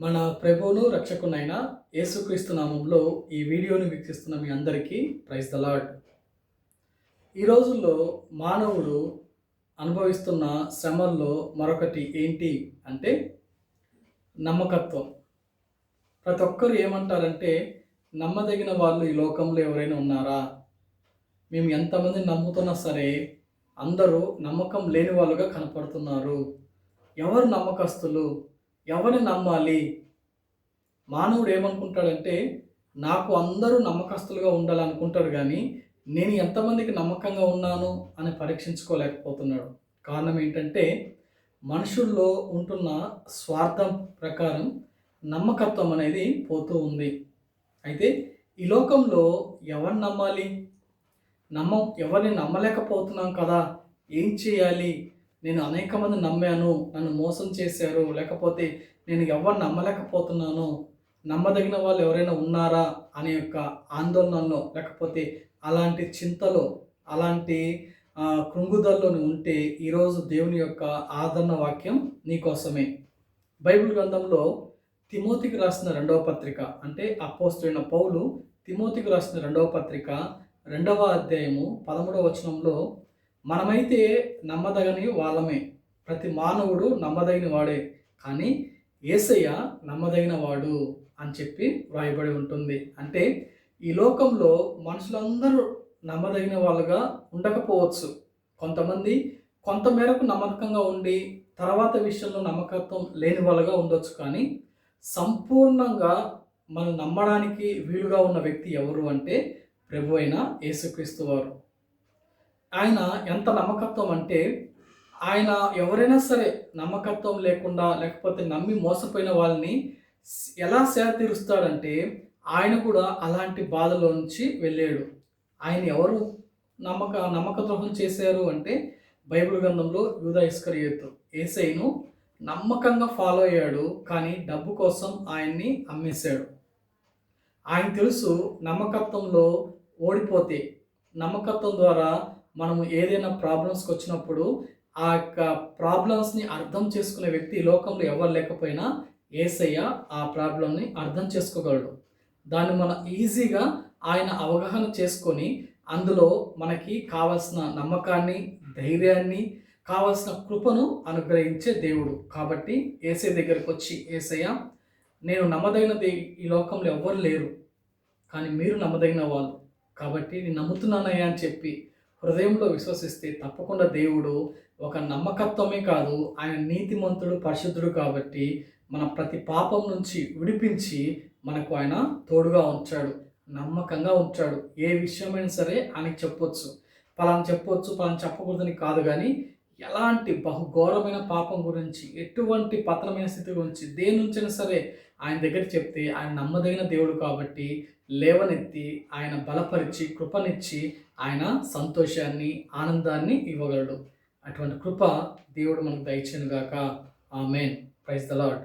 మన ప్రభువును రక్షకునైన యేసుక్రీస్తు నామంలో ఈ వీడియోని వీక్షిస్తున్న మీ అందరికీ ప్రైజ్ ద లార్డ్. ఈ రోజుల్లో మానవుడు అనుభవిస్తున్న శ్రమల్లో మరొకటి ఏంటి అంటే నమ్మకత్వం. ప్రతి ఒక్కరు ఏమంటారంటే, నమ్మదగిన వాళ్ళు ఈ లోకంలో ఎవరైనా ఉన్నారా? మేము ఎంతమంది నమ్ముతున్నా సరే అందరూ నమ్మకం లేని వాళ్ళుగా కనపడుతున్నారు. ఎవరు నమ్మకస్తులు? ఎవరిని నమ్మాలి? మానవుడు ఏమనుకుంటాడంటే, నాకు అందరూ నమ్మకస్తులుగా ఉండాలనుకుంటాడు కానీ నేను ఎంతమందికి నమ్మకంగా ఉన్నాను అని పరీక్షించుకోలేకపోతున్నాడు. కారణం ఏంటంటే, మనుషుల్లో ఉంటున్న స్వార్థం ప్రకారం నమ్మకత్వం అనేది పోతూ ఉంది. అయితే ఈ లోకంలో ఎవరిని నమ్మాలి? ఎవరిని నమ్మలేకపోతున్నాం కదా, ఏం చేయాలి? నేను అనేక మంది నమ్మాను, నన్ను మోసం చేశారు, లేకపోతే నేను ఎవరిని నమ్మలేకపోతున్నాను, నమ్మదగిన వాళ్ళు ఎవరైనా ఉన్నారా అనే యొక్క ఆందోళనలో, లేకపోతే అలాంటి చింతలో, అలాంటి కృంగుదల్లో ఉంటే ఈరోజు దేవుని యొక్క ఆదరణ వాక్యం నీకోసమే. బైబిల్ గ్రంథంలో తిమోతికి రాసిన 2వ పత్రిక, అంటే అపోస్తలుడైన పౌలు తిమోతికి రాసిన 2వ పత్రిక 2వ అధ్యాయము 13వ వచనంలో, మనమైతే నమ్మదగని వాళ్ళమే, ప్రతి మానవుడు నమ్మదగిన వాడే, కానీ యేసయ్య నమ్మదగిన వాడు అని చెప్పి వ్రాయబడి ఉంటుంది. అంటే ఈ లోకంలో మనుషులందరూ నమ్మదగిన వాళ్ళుగా ఉండకపోవచ్చు. కొంతమంది కొంతమేరకు నమ్మకంగా ఉండి తర్వాత విషయంలో నమ్మకత్వం లేని వాళ్ళుగా ఉండొచ్చు. కానీ సంపూర్ణంగా మనం నమ్మడానికి వీలుగా ఉన్న వ్యక్తి ఎవరు అంటే ప్రభు అయిన యేసుక్రీస్తు వారు. ఆయన ఎంత నమ్మకత్వం అంటే, ఆయన ఎవరైనా సరే నమ్మకత్వం లేకుండా, లేకపోతే నమ్మి మోసపోయిన వాళ్ళని ఎలా సేద తీరుస్తాడంటే, ఆయన కూడా అలాంటి బాధలో నుంచి వెళ్ళాడు. ఆయన ఎవరు నమ్మక ద్రోహం చేశారు అంటే, బైబిల్ గ్రంథంలో యూదా ఇస్కరియోతు యేసయ్యను నమ్మకంగా ఫాలో అయ్యాడు, కానీ డబ్బు కోసం ఆయన్ని అమ్మేశాడు. ఆయన తెలుసు, నమ్మకత్వంలో ఓడిపోతే, నమ్మకత్వం ద్వారా మనము ఏదైనా ప్రాబ్లమ్స్కి వచ్చినప్పుడు ఆ యొక్క ప్రాబ్లమ్స్ని అర్థం చేసుకునే వ్యక్తి ఈ లోకంలో ఎవరు లేకపోయినా యేసయ్య ఆ ప్రాబ్లంని అర్థం చేసుకోగలడు. దాన్ని మనం ఈజీగా ఆయన అవగాహన చేసుకొని అందులో మనకి కావాల్సిన నమ్మకాన్ని, ధైర్యాన్ని, కావాల్సిన కృపను అనుగ్రహించే దేవుడు. కాబట్టి యేసయ్య దగ్గరికి వచ్చి, యేసయ్య నేను నమ్మదగినది ఈ లోకంలో ఎవ్వరు లేరు, కానీ మీరు నమ్మదగిన వాళ్ళు, కాబట్టి నేను నమ్ముతున్నానయ్యా అని చెప్పి హృదయంలో విశ్వసిస్తే తప్పకుండా దేవుడు ఒక నమ్మకత్వమే కాదు, ఆయన నీతిమంతుడు, పరిశుద్ధుడు కాబట్టి మన ప్రతి పాపం నుంచి విడిపించి మనకు ఆయన తోడుగా ఉంచాడు, నమ్మకంగా ఉంచాడు. ఏ విషయమైనా సరే ఆయనకి చెప్పొచ్చు, పలానా చెప్పొచ్చు, పలానా చెప్పకూడదని కాదు, కానీ ఎలాంటి బహుఘోరమైన పాపం గురించి, ఎటువంటి పతనమైన స్థితి గురించి, దేని నుంచైనా సరే ఆయన దగ్గర చెప్తే ఆయన నమ్మదగిన దేవుడు కాబట్టి లేవనెత్తి ఆయన బలపరిచి కృపనిచ్చి ఆయన సంతోషాన్ని, ఆనందాన్ని ఇవ్వగలడు. అటువంటి కృప దేవుడు మనకు దయచేయును గాక. ఆమేన్. Praise the lord.